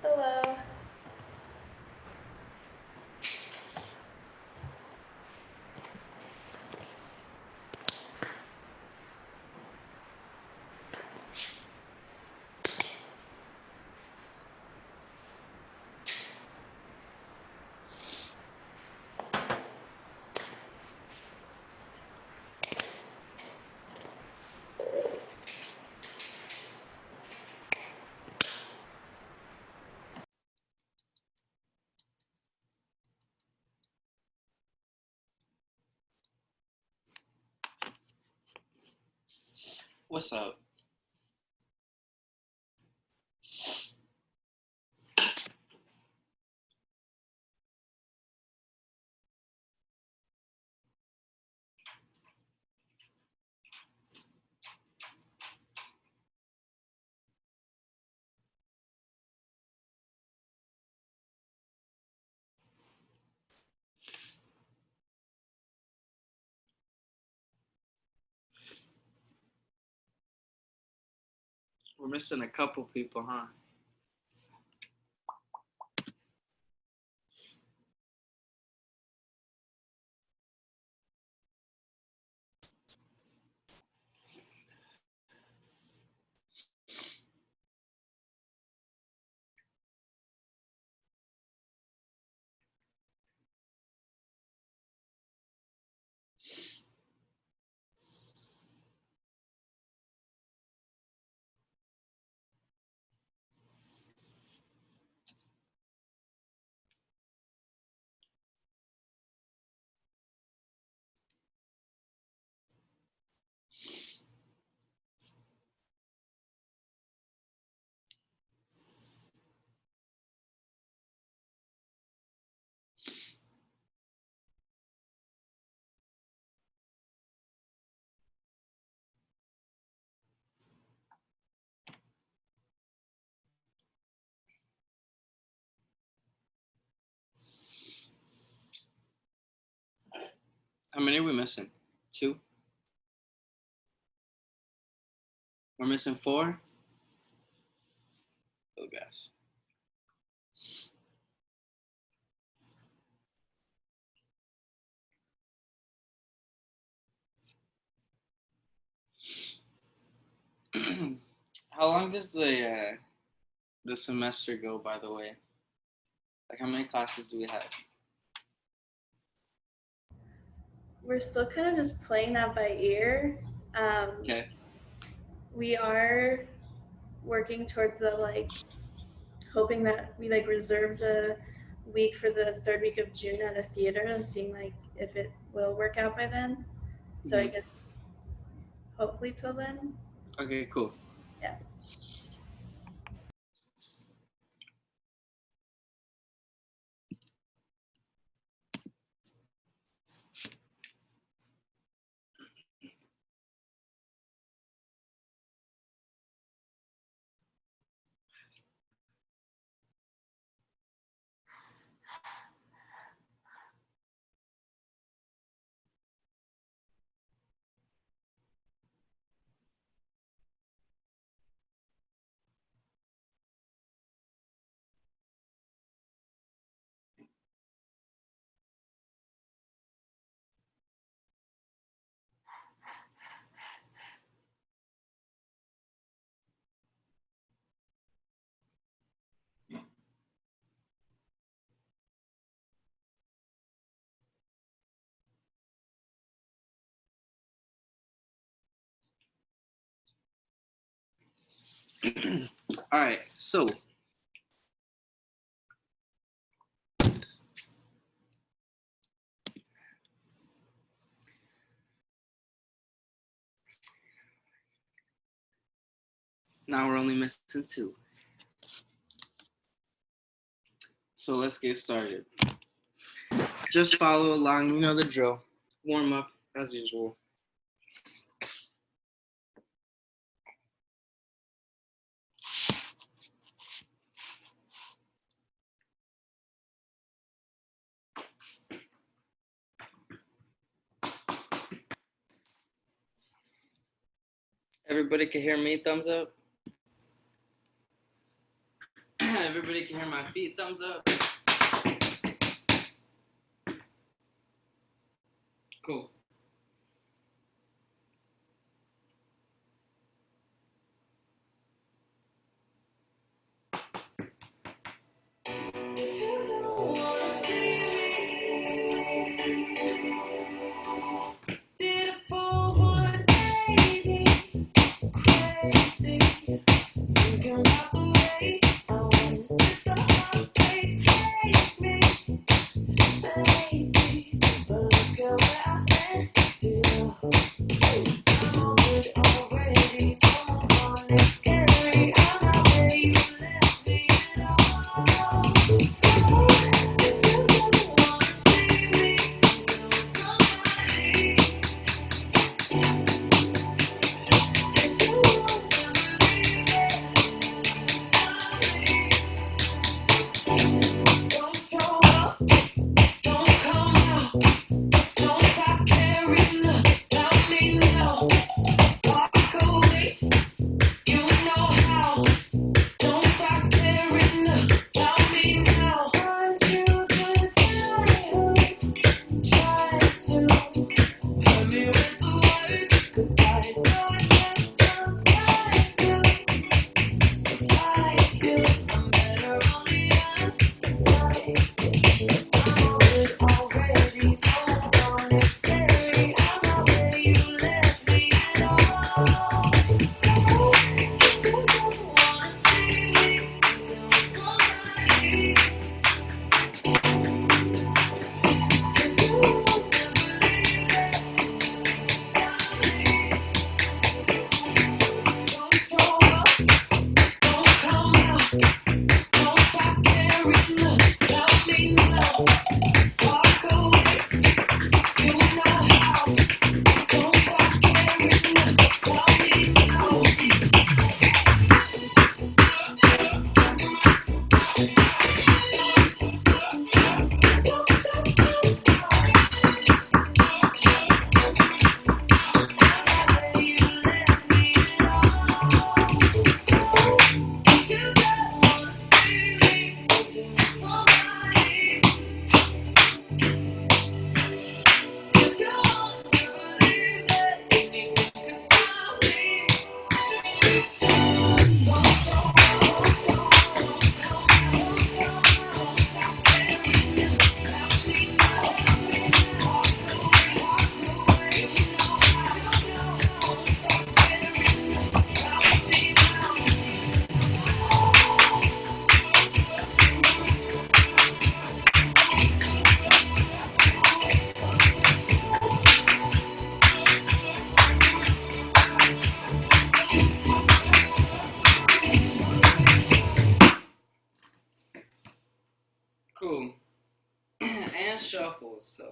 Hello. What's up? We're missing a couple people, huh? How many are we missing? 2? We're missing 4? Oh gosh. How long does the semester go, by the way? Like, how many classes do we have? We're still kind of just playing that by ear. Okay. We are working towards the hoping that we reserved a week for the third week of June at a theater, seeing if it will work out by then. So I guess hopefully till then. Okay, cool. Yeah. All right, so now we're only missing 2. So let's get started. Just follow along, you know the drill. Warm up as usual. Everybody can hear me, thumbs up. Everybody can hear my feet, thumbs up. Cool. If you don't wanna see me, did a full 180, crazy, thinking about the way I was. Did the heartbreak change me, baby? But look at where I ended up. I'm already someone is scary. I'm not where you left me at all. So if you don't wanna see me, tell somebody. If you won't believe it, you can stop me. Don't show up, don't come out, don't stop caring about me now. Walk away, you know how. Don't stop caring about me now. Aren't you the guy who tried to hurt me with the word goodbye? Though it takes some time to survive you, I'm better on the other side. I'm already someone is scary. I'm not where you left me at all. So if you don't wanna see me, tell somebody. If you won't believe it, you can stop me. Don't show up, don't come out, don't stop caring about me now. Walk away, you know how. Don't stop caring about me now. Don't stop caring where you left me at all. So if you don't wanna see me, tell somebody. If you want to believe that anything can stop me, don't show up, don't come out, don't stop caring about me now. Walk away, you know how. Don't stop caring about me now. Cool. And shuffles, so.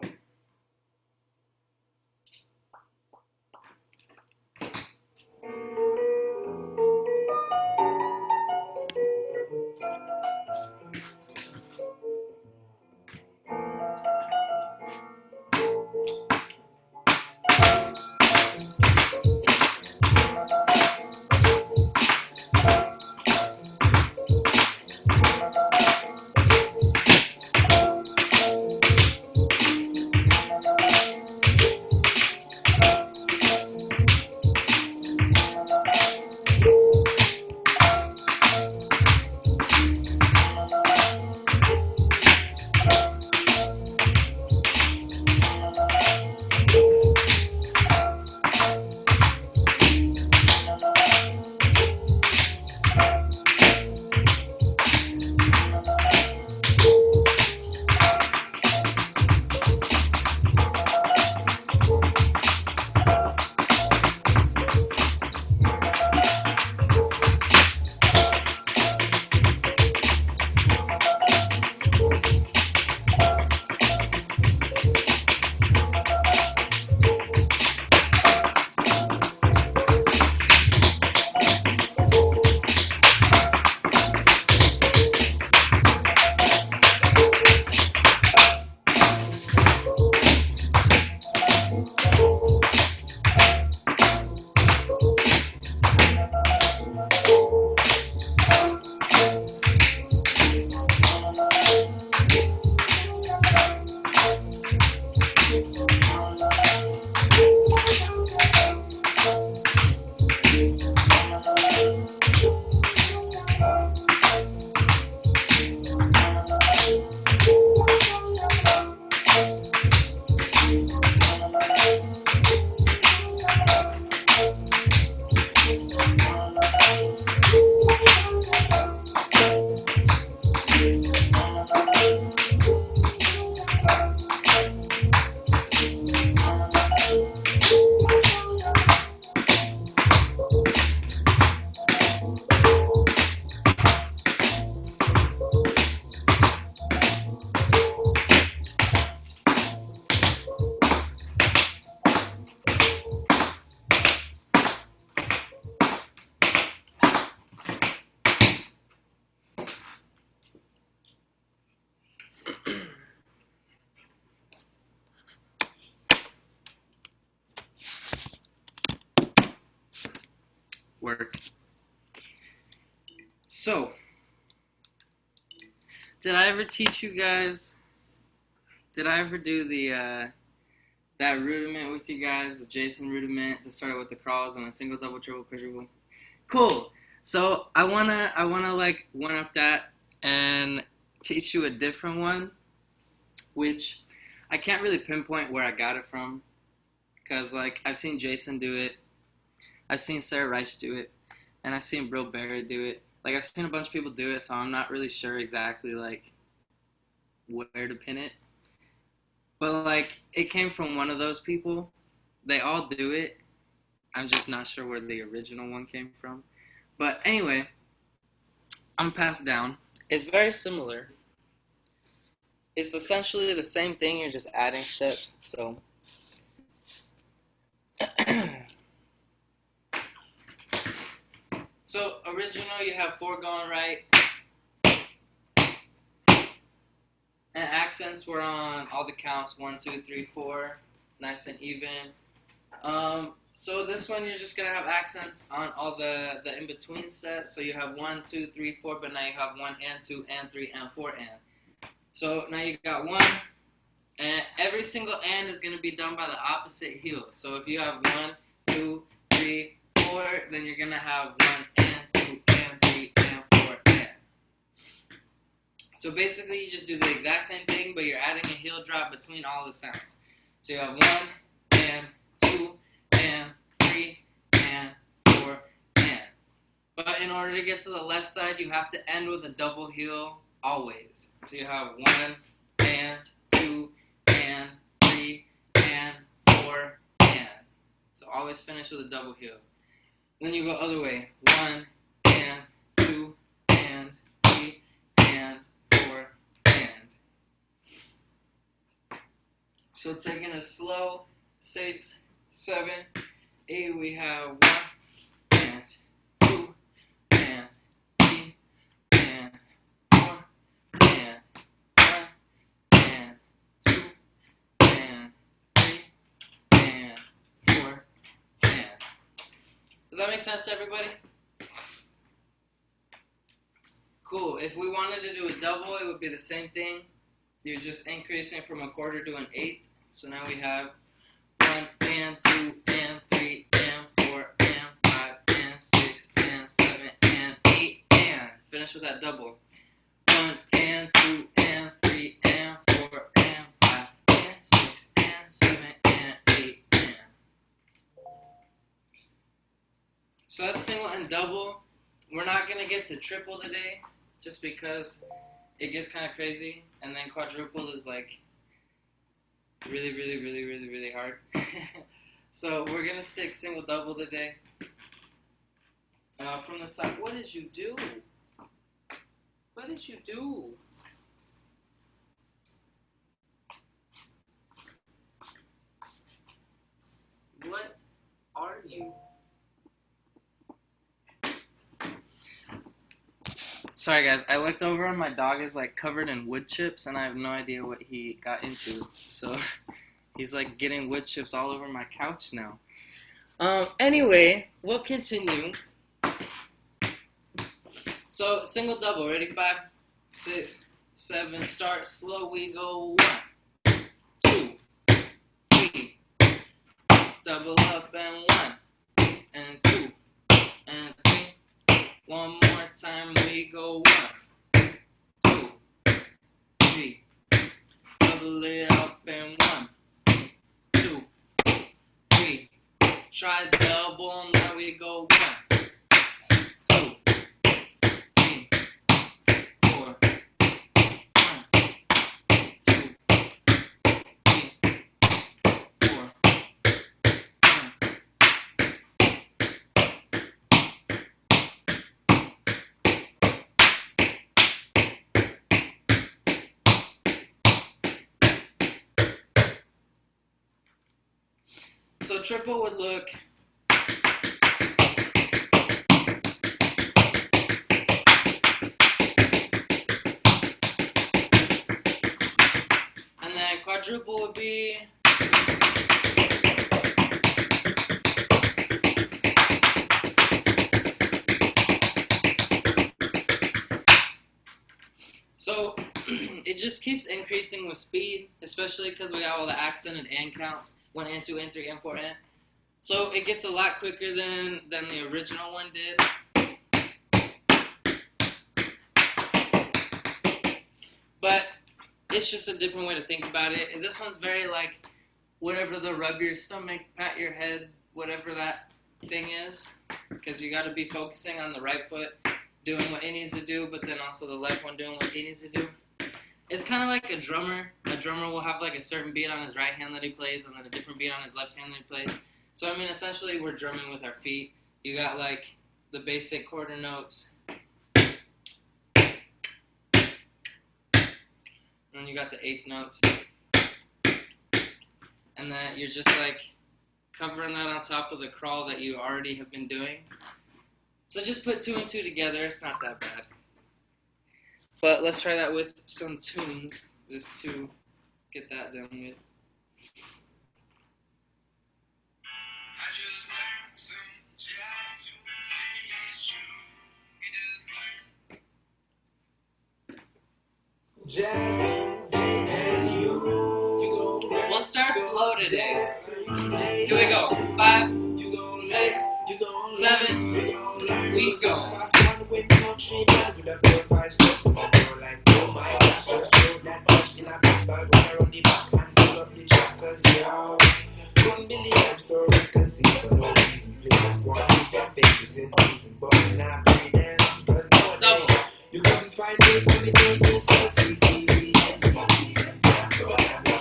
work. So, did I ever teach you guys? Did I ever do the that rudiment with you guys? The Jason rudiment that started with the crawls and a single, double, triple, quadruple. Cool. So I wanna like one up that and teach you a different one, which I can't really pinpoint where I got it from, because like I've seen Jason do it, I've seen Sarah Reich do it, and I've seen Brill Barry do it. Like I've seen a bunch of people do it, so I'm not really sure exactly like where to pin it. But like it came from one of those people. They all do it. I'm just not sure where the original one came from. But anyway, I'm passed down. It's very similar. It's essentially the same thing, you're just adding steps. So so original, you have 4 going right. And accents were on all the counts, 1, 2, 3, 4, nice and even. So this one you're just gonna have accents on all the in-between steps. So you have 1, 2, 3, 4, but now you have 1 and 2 and 3 and 4 and. So now you got 1, and every single and is gonna be done by the opposite heel. So if you have 1, 2, 3, 4, then you're gonna have 1 and 2 and 3 and 4 and. So basically you just do the exact same thing, but you're adding a heel drop between all the sounds. So you have 1 and 2 and 3 and 4 and. But in order to get to the left side, you have to end with a double heel always. So you have 1 and 2 and 3 and 4 and. So always finish with a double heel. Then you go other way. 1 and 2 and 3 and 4 and. So taking a slow 6, 7, 8, we have 1 and 2 and 3 and 4 and 1 and 2 and 3 and 4 and. Does that make sense to everybody? Cool. If we wanted to do a double, it would be the same thing. You're just increasing from a quarter to an eighth. So now we have 1 and 2 and 3 and 4 and 5 and 6 and 7 and 8 and. Finish with that double. 1 and 2 and 3 and 4 and 5 and 6 and 7 and 8 and. So that's single and double. We're not going to get to triple today just because it gets kind of crazy. And then quadruple is like really hard. So we're going to stick single double today. From the top, what did you do? What did you do? What are you? Sorry guys, I looked over and my dog is like covered in wood chips and I have no idea what he got into. So he's like getting wood chips all over my couch now. Anyway, we'll continue. So single double, ready? 5, 6, 7, start slow. We go 1, 2, 3, double up and 1 and 2 and 3. One more time, we go 1, 2, 3, double it up and 1, 2, 3. Try double, now we go 1, 2, 3, 4, 1, 2, 3, 4, 1. So triple would look and then quadruple would be just keeps increasing with speed, especially because we have all the accented and counts, 1 and 2 and 3 and 4 and. So it gets a lot quicker than the original one did. But it's just a different way to think about it. And this one's very like whatever the rub your stomach, pat your head, whatever that thing is. Because you got to be focusing on the right foot doing what it needs to do, but then also the left one doing what it needs to do. It's kind of like a drummer. A drummer will have like a certain beat on his right hand that he plays and then a different beat on his left hand that he plays. So, I mean, essentially we're drumming with our feet. You got like the basic quarter notes. And you got the eighth notes. And then you're just like covering that on top of the crawl that you already have been doing. So just put 2 and 2 together. It's not that bad. But let's try that with some tunes, just to get that done with. I just learned some jazz today, it's true. We just learned jazz today, and you gon' learn. We'll start slow today. Jazz today. Here we go. 5, You gon' 6, you gon' 7, we gon' learn. we go. With country man with a 4-5 step with a girl like, oh my gosh, just throw that cash in a big bag, wear on the back and pull up the track, cause yo, couldn't believe them stories conceived for no reason. Please just want to keep them fakers in season, but we're not breathing them, cause Double. you couldn't find it when it don't be so sweet. TV and PC, them can't go and me.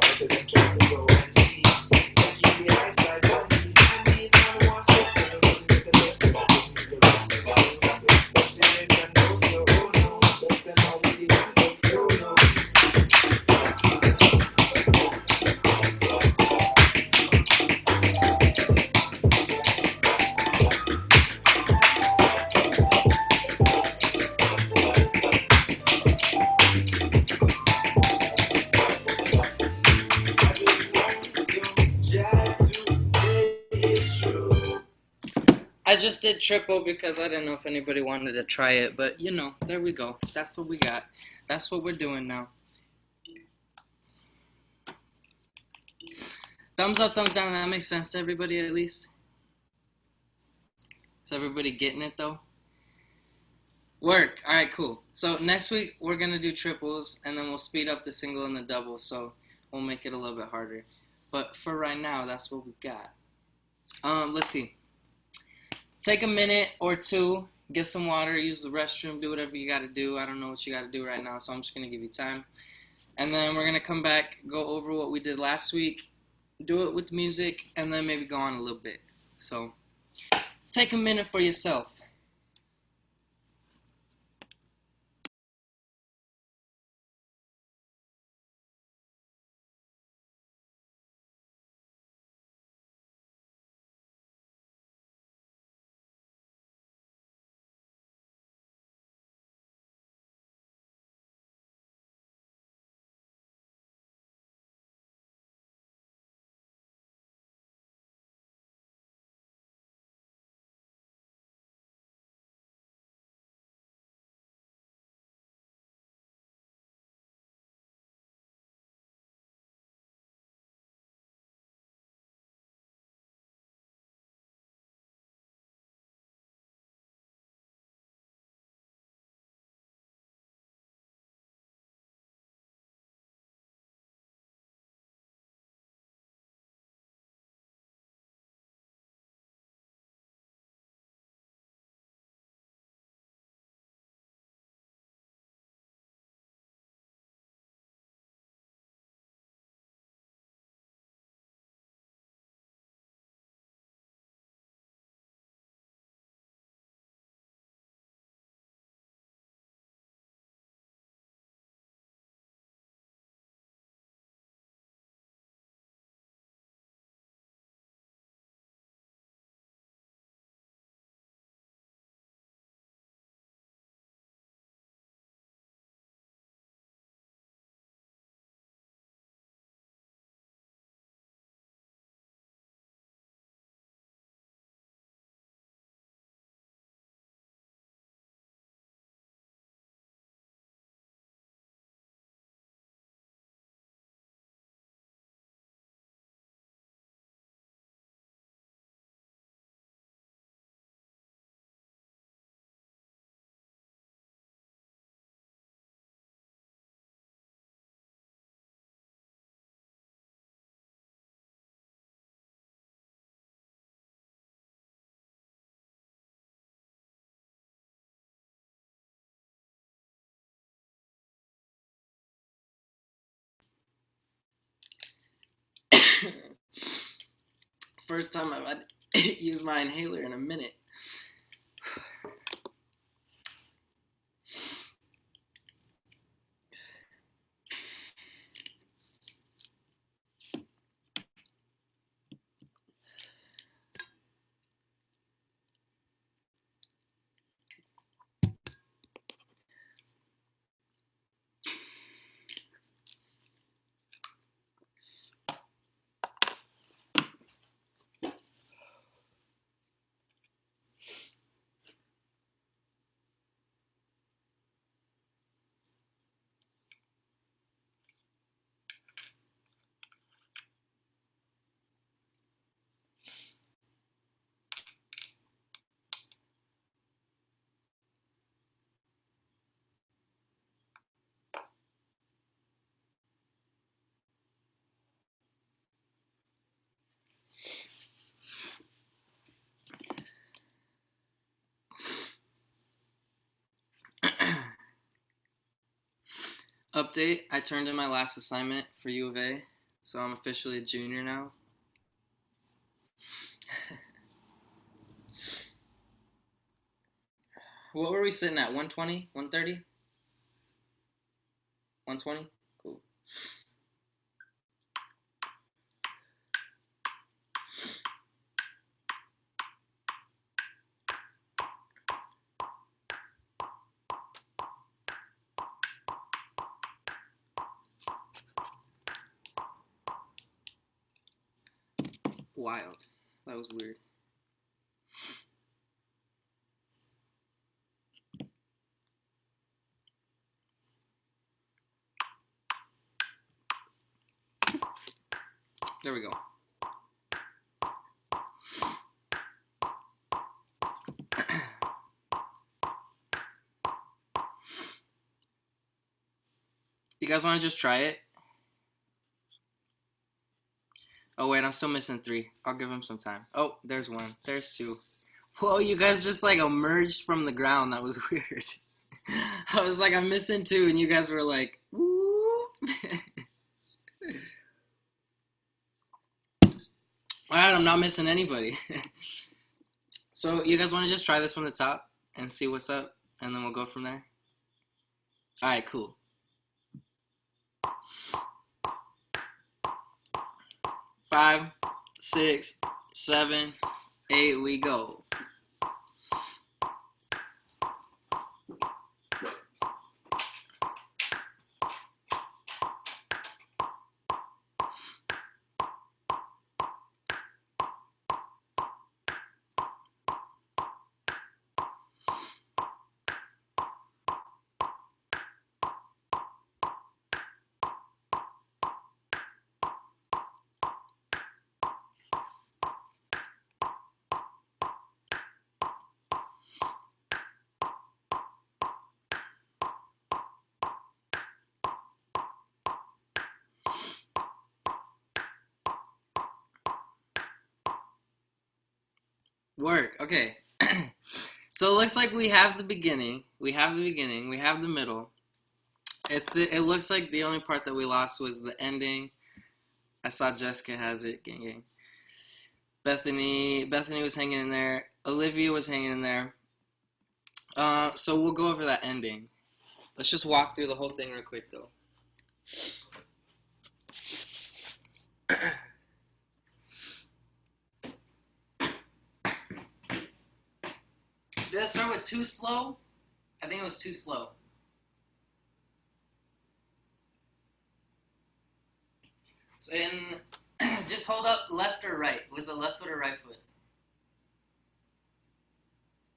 After them try to go and see, taking the eyes like bunnies, and these one wants to get the best of it, get the rest of it. Touch the legs and go slow, oh no, best them all with the one look so low. I just did triple because I didn't know if anybody wanted to try it, but you know, there we go. That's what we got. That's what we're doing now. Thumbs up, thumbs down. That makes sense to everybody at least. Is everybody getting it though? Work. All right, cool. So next week we're gonna do triples, and then we'll speed up the single and the double, so we'll make it a little bit harder. But for right now, that's what we got. Let's see. Take a minute or two, get some water, use the restroom, do whatever you gotta do. I don't know what you gotta do right now, so I'm just gonna give you time. And then we're gonna come back, go over what we did last week, do it with music, and then maybe go on a little bit. So take a minute for yourself. First time I've had used my inhaler in a minute. Update, I turned in my last assignment for U of A, so I'm officially a junior now. What were we sitting at, 120, 130? 120? Cool. Wild. That was weird. There we go. You guys want to just try it? Oh, wait, I'm still missing 3. I'll give him some time. Oh, there's 1. There's 2. Whoa, you guys just, like, emerged from the ground. That was weird. I was like, I'm missing 2, and you guys were like, woo. Alright, I'm not missing anybody. So, you guys want to just try this from the top and see what's up, and then we'll go from there? Alright, cool. Five, 6, 7, 8, we go. Work. Okay. So it looks like we have the beginning, we have the middle. It looks like the only part that we lost was the ending. I saw Jessica has it. Gang gang. Bethany was hanging in there. Olivia was hanging in there. So we'll go over that ending. Let's just walk through the whole thing real quick though. Did I start with too slow? I think it was too slow. So just hold up left or right. Was it left foot or right foot?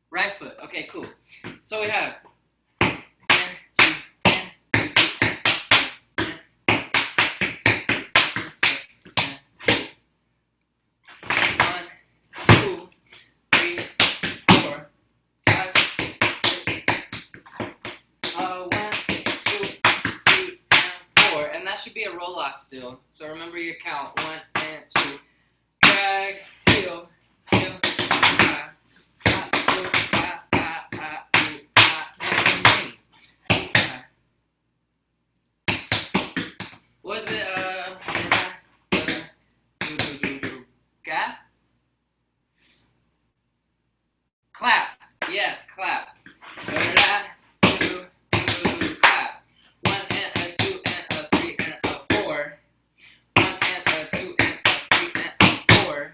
Right foot. Okay, cool. So we have 1, 2, 3, 4, and that should be a roll off still. So remember your count. 1 and 2. Drag, heel, heel, was it, ga? Yes, clap. Do, clap. 1 and a 2 and a 3 and a 4. 1 and a 2 and a 3 and a 4.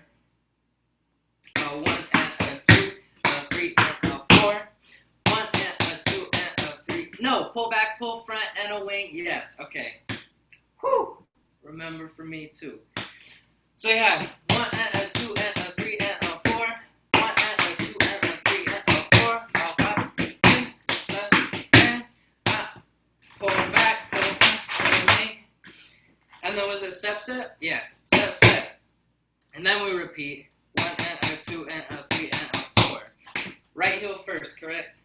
1 and a 2, a 3 and a 4. 1 and a 2 and a 3. No, pull back, pull front, and a wing. Yes, okay. Whew. Remember for me too. So we have 1 and a 2 and a 3 and a 4. 1 and a 2 and a 3 and a 4. Pull back, pull front, pull wing. And then was it step step? Yeah, step step. And then we repeat 1 and a 2 and a 3 and a 4. Right heel first, correct?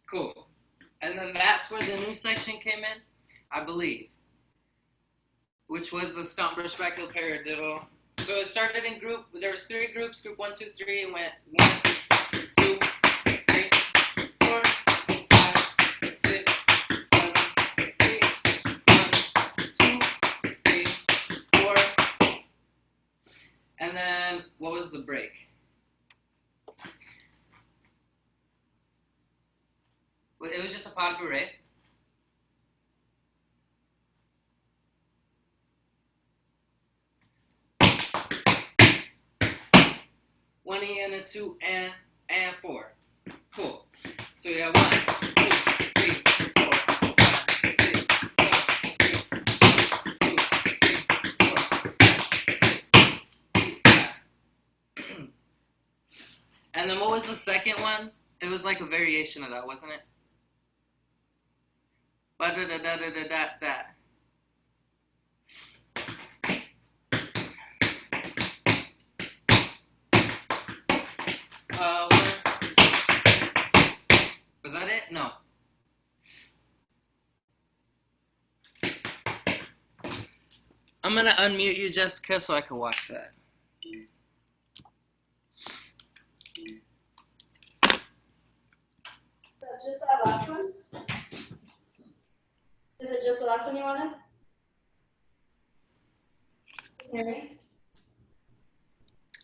Cool. And then that's where the new section came in, I believe, which was the stomp, brush back, heel, paradiddle. So it started in group. There was 3 groups. Group 1, 2, 3. It went 1, 2, 3, 4, 5, 6, 7, 8. 1, 2, 3, 4. And then what was the break? It was just a pas de bourrée. One E and a 2 and 4. Cool. So we have 1, 2, 3, 4, 5, 6, 7, 8, 1, 2, 3, 4, 5, 6, 8, 5. And then what was the second one? It was like a variation of that, wasn't it? Ba da da da da da da da. Was that it? No. I'm gonna unmute you, Jessica, so I can watch that. That's just that last one? Is it just the last one you wanted? Can you hear me?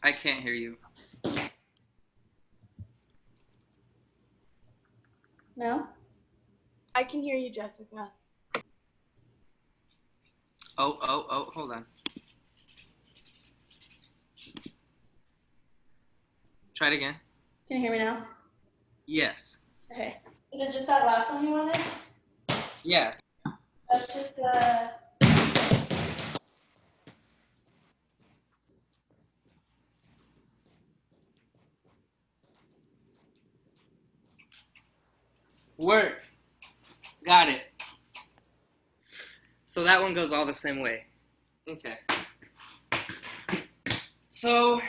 I can't hear you. No? I can hear you, Jessica. Oh, hold on. Try it again. Can you hear me now? Yes. Okay. Is it just that last one you wanted? Yeah. That's just Work. Got it. So that one goes all the same way. Okay. So,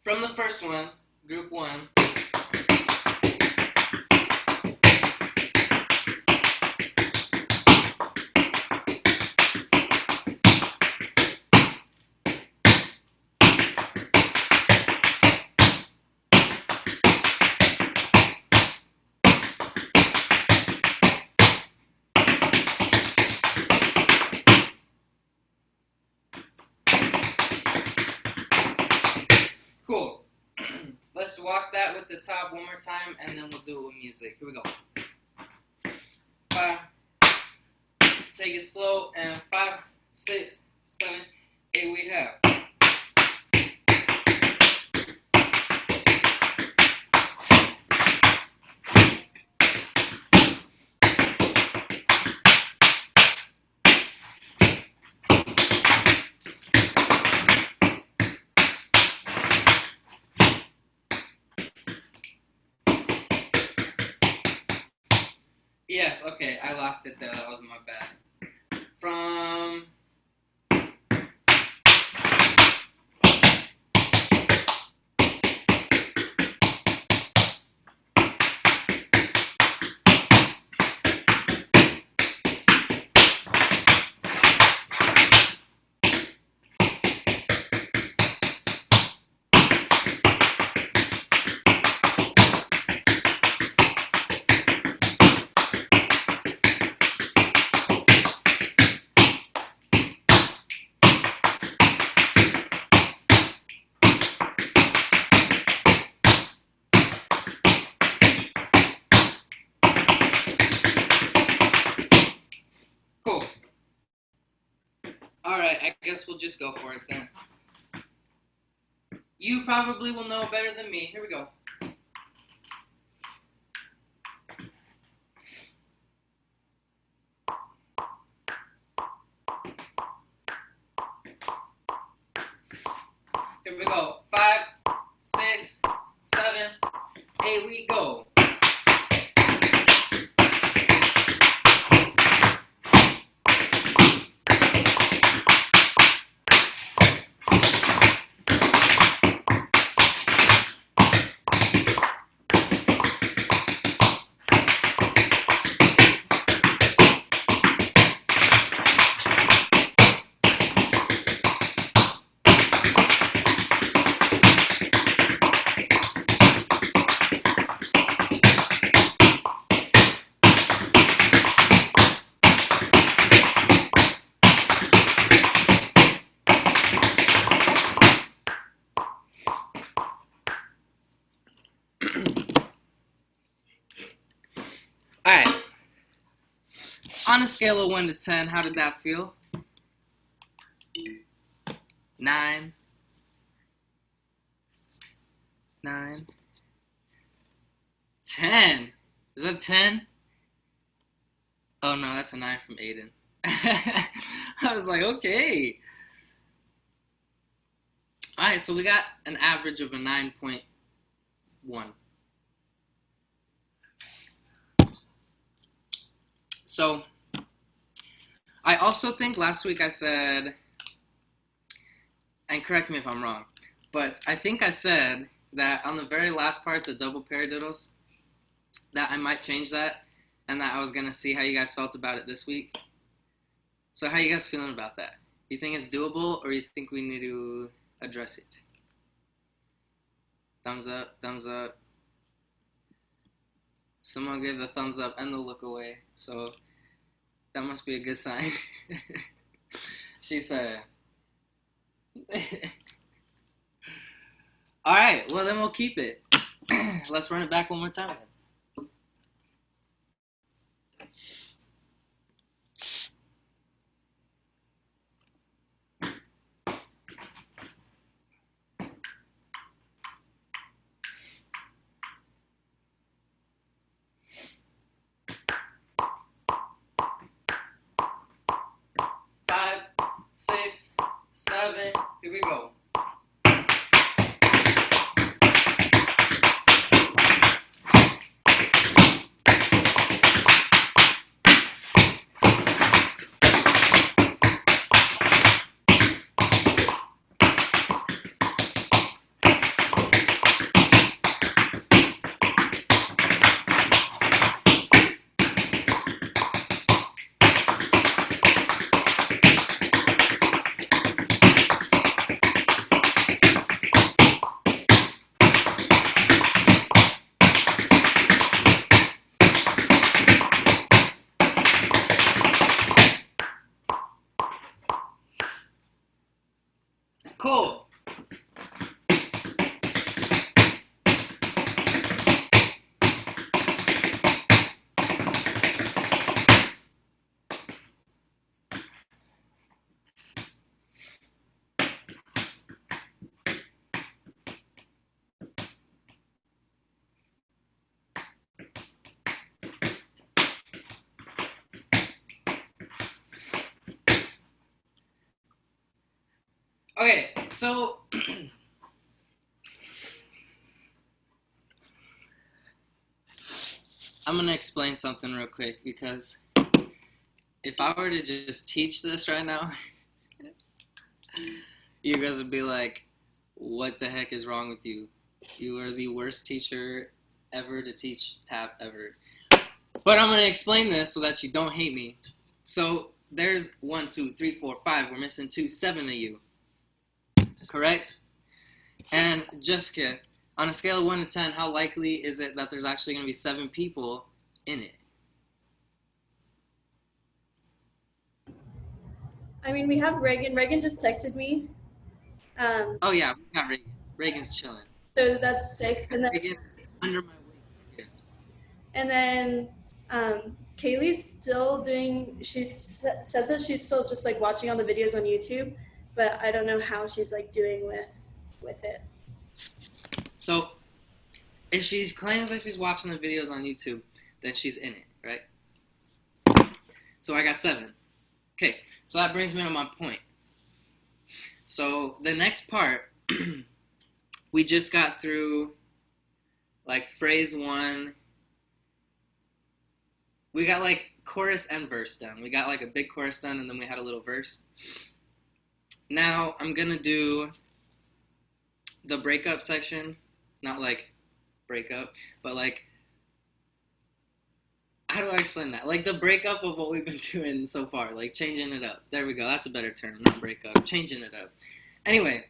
from the first one, group 1, cool. Let's walk that with the top one more time, and then we'll do it with music. Here we go. 5. Take it slow, and 5, 6, 7, 8. We have. Yes, okay, I lost it there. That was my bad. From guess we'll just go for it then. You probably will know better than me. Here we go. Here we go. 5, 6, 7, 8, we go. Alright. On a scale of 1 to 10, how did that feel? 9. 9. 10. Is that 10? Oh no, that's a 9 from Aiden. I was like, okay. Alright, so we got an average of a 9.1. So, I also think last week I said, and correct me if I'm wrong, but I think I said that on the very last part, the double paradiddles, that I might change that, and that I was going to see how you guys felt about it this week. So how you guys feeling about that? You think it's doable, or you think we need to address it? Thumbs up, thumbs up. Someone gave the thumbs up and the look away, so that must be a good sign. She said. All right, well then we'll keep it. Let's run it back one more time then. Here we go. Cool. Okay, so I'm gonna explain something real quick, because if I were to just teach this right now, you guys would be like, what the heck is wrong with you? You are the worst teacher ever to teach tap ever. But I'm gonna explain this so that you don't hate me. So there's 1, 2, 3, 4, 5. We're missing 2, 7 of you. Correct? And Jessica, on a scale of 1 to 10, how likely is it that there's actually going to be 7 people in it? I mean, we have Reagan. Reagan just texted me. Oh yeah, we got Reagan. Reagan's chilling. So that's 6. And then, Reagan under my wing. and then Kaylee's still doing, she says that she's still just like watching all the videos on YouTube. but I don't know how she's like doing with it. So if she claims that she's watching the videos on YouTube, then she's in it, right? So I got 7. Okay, so that brings me to my point. So the next part, we just got through like phrase 1. We got like chorus and verse done. We got like a big chorus done, and then we had a little verse. Now I'm gonna do the breakup section, not like breakup, but like, how do I explain that? Like the breakup of what we've been doing so far, like changing it up. There we go. That's a better term, not breakup. Changing it up. Anyway,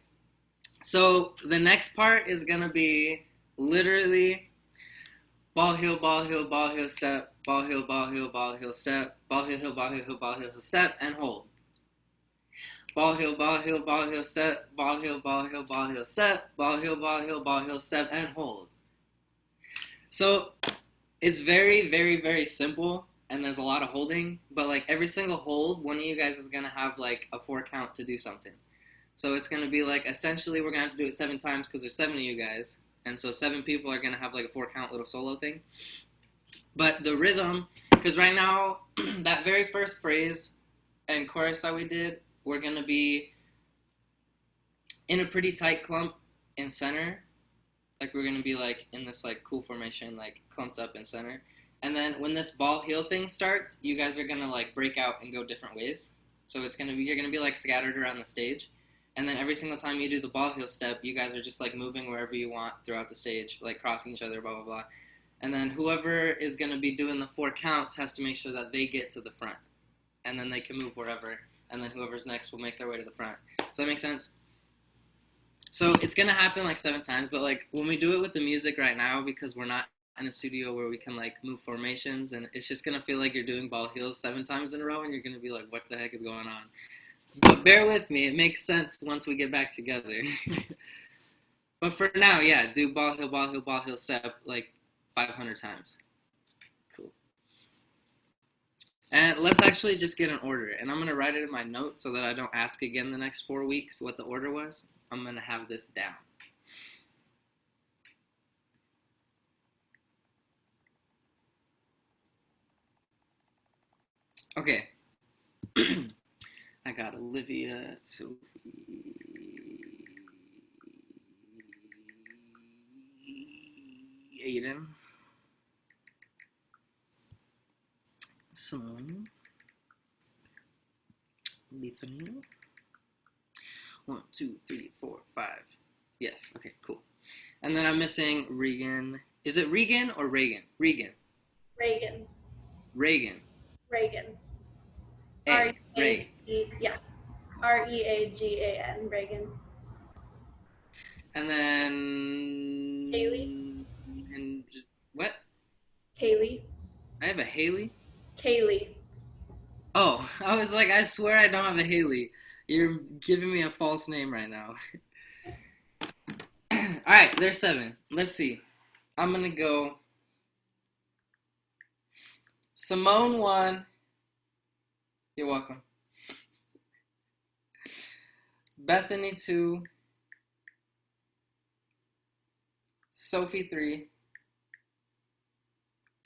so the next part is gonna be literally ball heel, step, ball heel, step, ball heel, step, and hold. Ball heel, step, ball heel, step, ball heel, step, and hold. So it's very, very, very simple, and there's a lot of holding, but like every single hold, one of you guys is gonna have like a 4 count to do something. So it's gonna be like, essentially we're gonna have to do it 7 times because there's 7 of you guys, and so 7 people are gonna have like a 4 count little solo thing. But the rhythm, because right now, that very first phrase and chorus that we did, we're gonna be in a pretty tight clump in center. Like we're gonna be like in this like cool formation, like clumped up in center. And then when this ball heel thing starts, you guys are gonna like break out and go different ways. So it's gonna be, you're gonna be like scattered around the stage. And then every single time you do the ball heel step, you guys are just like moving wherever you want throughout the stage, like crossing each other, blah, blah, blah. And then whoever is gonna be doing the 4 counts has to make sure that they get to the front. And then they can move wherever. And then whoever's next will make their way to the front. Does that make sense? So it's going to happen like 7 times, but like when we do it with the music right now, because we're not in a studio where we can like move formations, and it's just going to feel like you're doing ball heels 7 times in a row, and you're going to be like, what the heck is going on? But bear with me. It makes sense once we get back together. But for now, yeah, do ball heel, step like 500 times. Cool. And let's actually just get an order. And I'm going to write it in my notes so that I don't ask again the next 4 weeks what the order was. I'm going to have this down. Okay. I got Olivia, Sophie, Aiden, Simone, Bethany. 1, 2, 3, 4, 5. Yes, okay, cool. And then I'm missing Regan. Is it Regan or Reagan? Regan. Reagan. Reagan. Reagan. Ray. Yeah. Reagan. Reagan. And then Haley. And what? Haley. I have a Haley? Kaylee. Oh, I was like, I swear I don't have a Haley. You're giving me a false name right now. Alright, there's 7. Let's see. I'm gonna go Simone 1. You're welcome. Bethany 2. Sophie 3.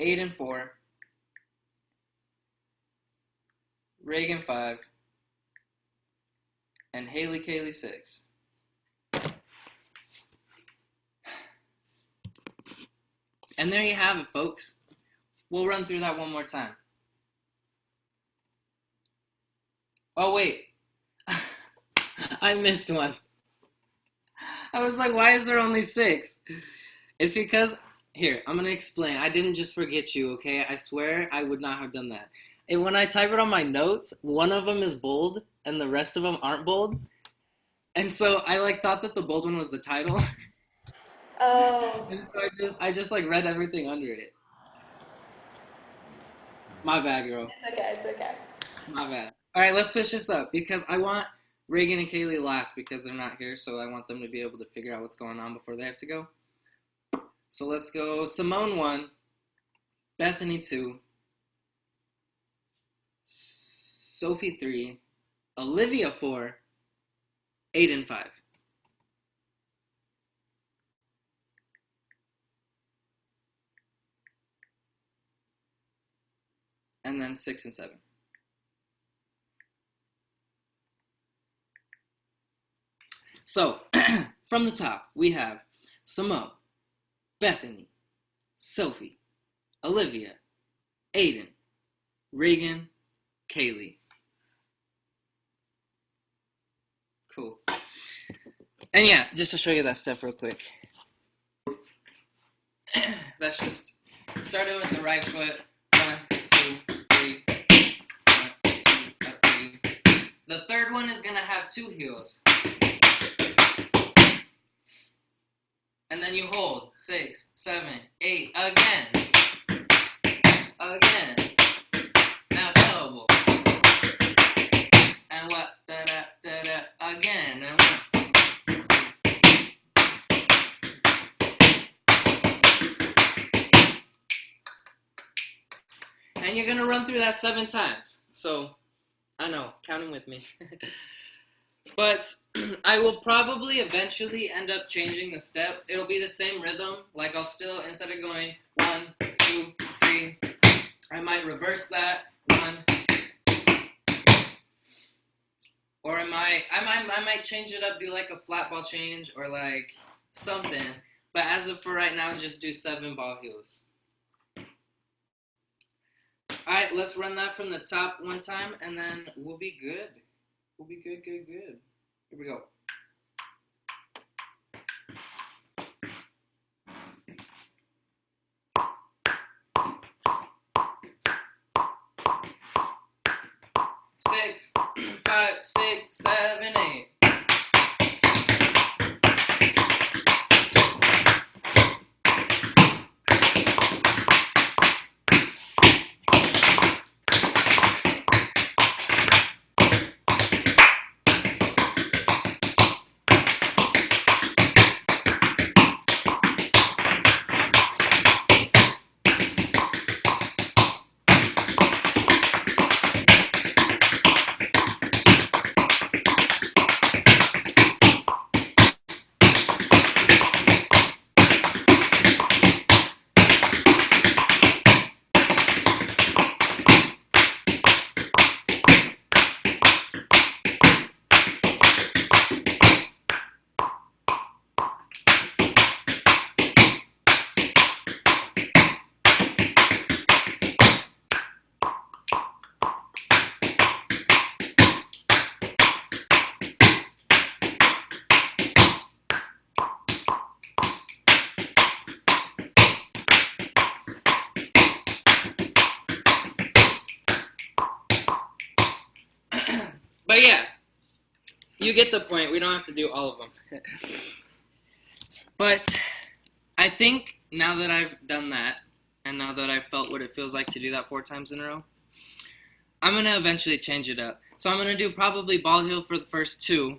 Aiden 4. Reagan 5. And Haley Kaylee 6. And there you have it, folks. We'll run through that one more time. Oh, wait. I missed one. I was like, why is there only 6? It's because, here, I'm going to explain. I didn't just forget you, okay? I swear I would not have done that. And when I type it on my notes, one of them is bold, and the rest of them aren't bold. And so I like thought that the bold one was the title. Oh. And so I just like read everything under it. My bad, girl. It's okay. My bad. All right, let's switch this up because I want Reagan and Kaylee last because they're not here, so I want them to be able to figure out what's going on before they have to go. So let's go Simone 1, Bethany 2, Sophie 3, Olivia 4, 8 and 5. And then 6 and 7. So, from the top, we have Simone, Bethany, Sophie, Olivia, Aiden, Reagan, Kaylee. Cool. And yeah, just to show you that step real quick. That's just starting with the right foot. 1, 2, 3. 1, 2, 3. The third one is gonna have 2 heels. And then you hold 6, 7, 8 again. Again. Now double. And what? Da da da da again. And what? And you're gonna run through that 7 times. So I know, counting with me. But I will probably eventually end up changing the step. It'll be the same rhythm. Like I'll still, instead of going 1, 2, 3, I might reverse that 1. Or I might change it up, do like a flat ball change or like something. But as of for right now, just do 7 ball heels. Alright, let's run that from the top one time and then we'll be good. We'll be good. Here we go. Six, 5, 6, 7, 8. But yeah, you get the point. We don't have to do all of them. But I think now that I've done that, and now that I've felt what it feels like to do that 4 times in a row, I'm going to eventually change it up. So I'm going to do probably ball heel for the first 2.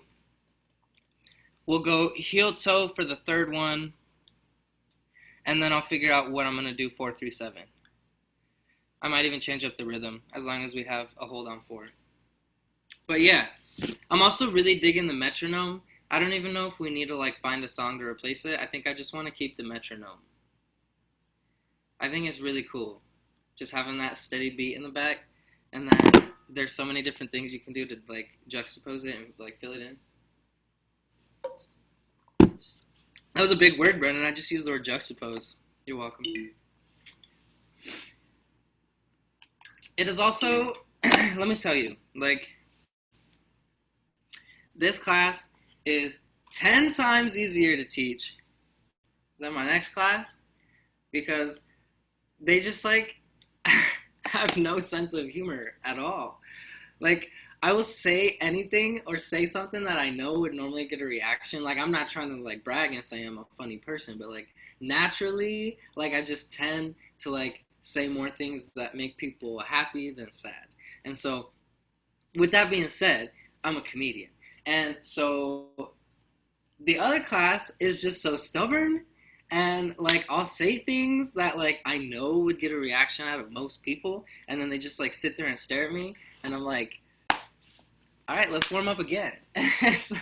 We'll go heel toe for the third one, and then I'll figure out what I'm going to do 4 through 7. I might even change up the rhythm as long as we have a hold on 4. But yeah, I'm also really digging the metronome. I don't even know if we need to like find a song to replace it. I think I just want to keep the metronome. I think it's really cool, just having that steady beat in the back, and then there's so many different things you can do to like juxtapose it and like fill it in. That was a big word, Brennan. I just used the word juxtapose. You're welcome. It is also, let me tell you, like, this class is 10 times easier to teach than my next class because they just, like, have no sense of humor at all. Like, I will say anything or say something that I know would normally get a reaction. Like, I'm not trying to, like, brag and say I'm a funny person, but, like, naturally, like, I just tend to, like, say more things that make people happy than sad. And so, with that being said, I'm a comedian. And so, the other class is just so stubborn, and, like, I'll say things that, like, I know would get a reaction out of most people, and then they just, like, sit there and stare at me, and I'm like, all right, let's warm up again. So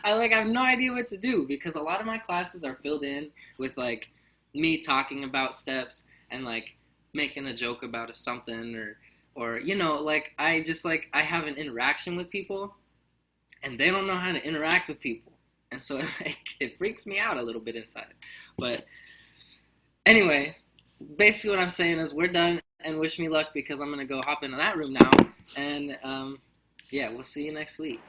I have no idea what to do because a lot of my classes are filled in with like me talking about steps and like making a joke about something or like I just like I have an interaction with people and they don't know how to interact with people. And so like it freaks me out a little bit inside. But anyway, basically what I'm saying is we're done and wish me luck because I'm gonna go hop into that room now and yeah, we'll see you next week.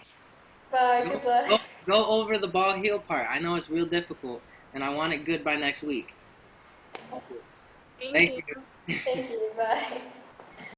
Bye. Go, Good luck. go over the ball heel part. I know it's real difficult, and I want it good by next week. Thank Thank you. you. Thank you. Bye.